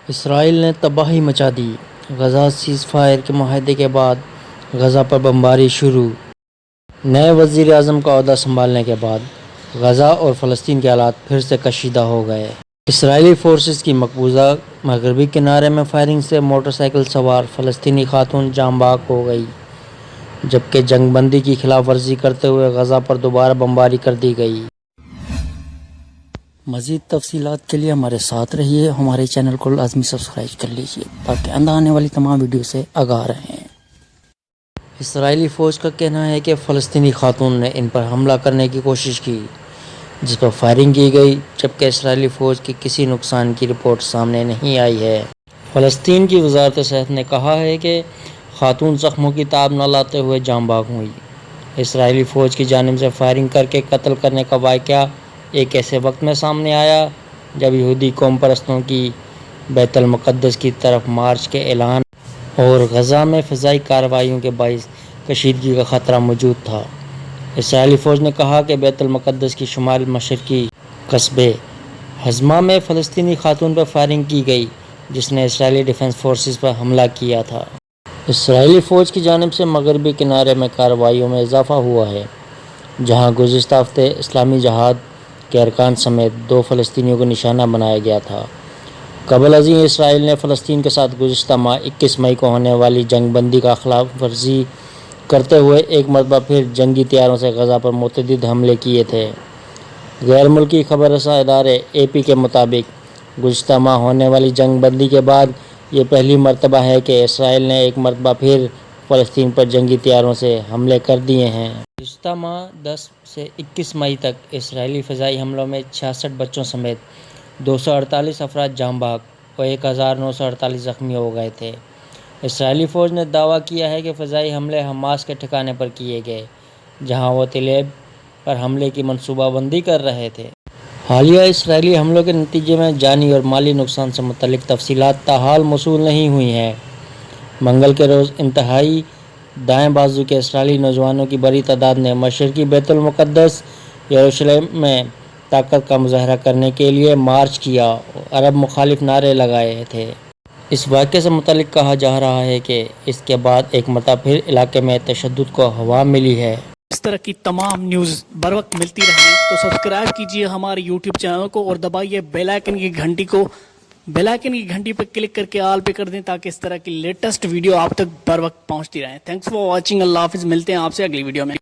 اسرائیل نے تباہی مچا دی، غزہ سیز فائر کے معاہدے کے بعد غزہ پر بمباری شروع۔ نئے وزیر اعظم کا عہدہ سنبھالنے کے بعد غزہ اور فلسطین کے حالات پھر سے کشیدہ ہو گئے۔ اسرائیلی فورسز کی مقبوضہ مغربی کنارے میں فائرنگ سے موٹر سائیکل سوار فلسطینی خاتون جاں بحق ہو گئی، جبکہ جنگ بندی کی خلاف ورزی کرتے ہوئے غزہ پر دوبارہ بمباری کر دی گئی۔ مزید تفصیلات کے لیے ہمارے ساتھ رہیے، ہمارے چینل کو لازمی سبسکرائب کر لیجیے تاکہ آنے والی تمام ویڈیو سے آگاہ رہیں۔ اسرائیلی فوج کا کہنا ہے کہ فلسطینی خاتون نے ان پر حملہ کرنے کی کوشش کی، جس پر فائرنگ کی گئی، جبکہ اسرائیلی فوج کی کسی نقصان کی رپورٹ سامنے نہیں آئی ہے۔ فلسطین کی وزارت صحت نے کہا ہے کہ خاتون زخموں کی تاب نہ لاتے ہوئے جاں بحق ہوئی۔ اسرائیلی فوج کی جانب سے فائرنگ کر کے قتل کرنے کا واقعہ ایک ایسے وقت میں سامنے آیا جب یہودی قوم پرستوں کی بیت المقدس کی طرف مارچ کے اعلان اور غزہ میں فضائی کارروائیوں کے باعث کشیدگی کا خطرہ موجود تھا۔ اسرائیلی فوج نے کہا کہ بیت المقدس کی شمال مشرقی قصبے حزمہ میں فلسطینی خاتون پر فائرنگ کی گئی، جس نے اسرائیلی ڈیفنس فورسز پر حملہ کیا تھا۔ اسرائیلی فوج کی جانب سے مغربی کنارے میں کارروائیوں میں اضافہ ہوا ہے، جہاں گزشتہ ہفتے اسلامی جہاد کے ارکان سمیت 2 فلسطینیوں کو نشانہ بنایا گیا تھا۔ قبل ازیں اسرائیل نے فلسطین کے ساتھ گزشتہ ماہ 21 مئی کو ہونے والی جنگ بندی کا خلاف ورزی کرتے ہوئے ایک مرتبہ پھر جنگی طیاروں سے غزہ پر متعدد حملے کیے تھے۔ غیر ملکی خبر رساں ادارے AP کے مطابق گزشتہ ماہ ہونے والی جنگ بندی کے بعد یہ پہلی مرتبہ ہے کہ اسرائیل نے ایک مرتبہ پھر فلسطین پر جنگی طیاروں سے حملے کر دیے ہیں۔ گزشتہ ماہ 10 سے 21 مئی تک اسرائیلی فضائی حملوں میں 66 بچوں سمیت 248 افراد جاں بحق اور 1948 زخمی ہو گئے تھے۔ اسرائیلی فوج نے دعویٰ کیا ہے کہ فضائی حملے حماس کے ٹھکانے پر کیے گئے، جہاں وہ تل ابیب پر حملے کی منصوبہ بندی کر رہے تھے۔ حالیہ اسرائیلی حملوں کے نتیجے میں جانی اور مالی نقصان سے متعلق تفصیلات تاحال موصول نہیں ہوئی ہیں۔ منگل کے روز انتہائی دائیں بازو کے اسرائیلی نوجوانوں کی بڑی تعداد نے مشرقی بیت المقدس یروشلم میں طاقت کا مظاہرہ کرنے کے لیے مارچ کیا اور عرب مخالف نعرے لگائے تھے۔ اس واقعے سے متعلق کہا جا رہا ہے کہ اس کے بعد ایک مرتبہ پھر علاقے میں تشدد کو ہوا ملی ہے۔ اس طرح کی تمام نیوز بر وقت ملتی رہے تو سبسکرائب کیجیے ہمارے YouTube چینل کو اور دبائیے بیل آئیکن کی گھنٹی کو، بیل آئیکن کی گھنٹی پر کلک کر کے آل پہ کر دیں تاکہ اس طرح کی لیٹسٹ ویڈیو آپ تک بر وقت پہنچتی رہیں۔ تھینکس فار واچنگ، اللہ حافظ، ملتے ہیں آپ سے اگلی ویڈیو میں۔